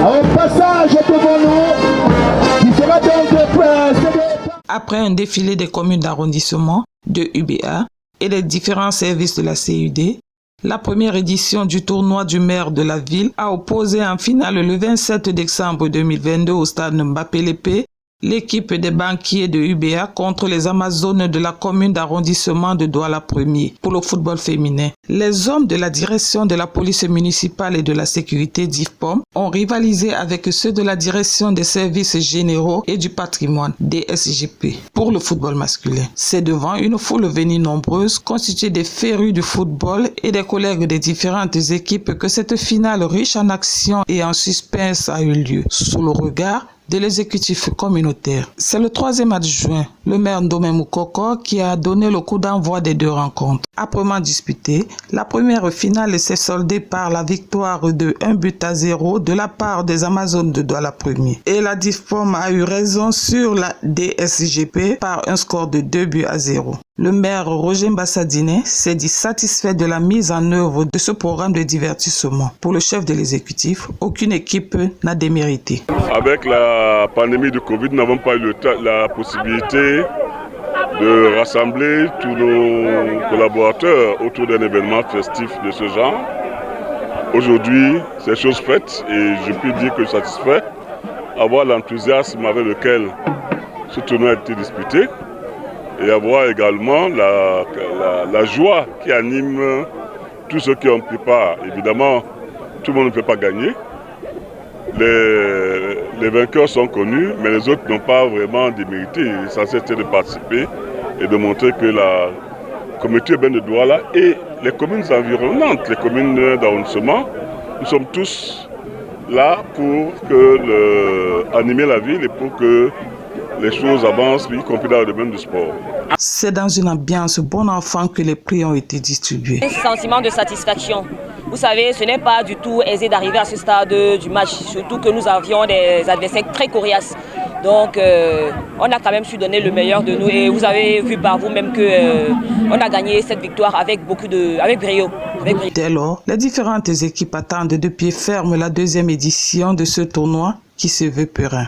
Au passage devant nous, qui sera donc Après un défilé des communes d'arrondissement de UBA et les différents services de la CUD, la première édition du tournoi du maire de la ville a opposé en finale le 27 décembre 2022 au stade Mbappé-Lépée l'équipe des banquiers de UBA contre les Amazones de la commune d'arrondissement de Douala 1er pour le football féminin. Les hommes de la direction de la police municipale et de la sécurité d'IFPOM ont rivalisé avec ceux de la direction des services généraux et du patrimoine DSGP pour le football masculin. C'est devant une foule venue nombreuse constituée des férus du football et des collègues des différentes équipes que cette finale riche en action et en suspense a eu lieu sous le regard de l'exécutif communautaire. C'est le 3e adjoint, le maire Ndomé Moukoko, qui a donné le coup d'envoi des deux rencontres. Âprement disputée, la première finale s'est soldée par la victoire de 1-0 de la part des Amazones de Douala 1er. Et la DIFPOM a eu raison sur la DSGP par un score de 2-0. Le maire Roger Mbassadine s'est dit satisfait de la mise en œuvre de ce programme de divertissement. Pour le chef de l'exécutif, aucune équipe n'a démérité. Avec la pandémie de Covid, nous n'avons pas eu la possibilité de rassembler tous nos collaborateurs autour d'un événement festif de ce genre. Aujourd'hui, c'est chose faite et je peux dire que je suis satisfait à voir l'enthousiasme avec lequel ce tournoi a été disputé et à voir également la joie qui anime tous ceux qui ont pris part. Évidemment, tout le monde ne peut pas gagner. Les vainqueurs sont connus, mais les autres n'ont pas vraiment démérité. L'essentiel était de participer et de montrer que la communauté urbaine de Douala et les communes environnantes, les communes d'arrondissement, nous sommes tous là pour animer la ville et pour que les choses avancent, y compris dans le domaine du sport. C'est dans une ambiance bon enfant que les prix ont été distribués. Un sentiment de satisfaction. Vous savez, ce n'est pas du tout aisé d'arriver à ce stade du match, surtout que nous avions des adversaires très coriaces. Donc, on a quand même su donner le meilleur de nous et vous avez vu par vous-même qu'on a gagné cette victoire avec brio. Dès lors, les différentes équipes attendent de pied ferme la 2e édition de ce tournoi qui se veut peurin.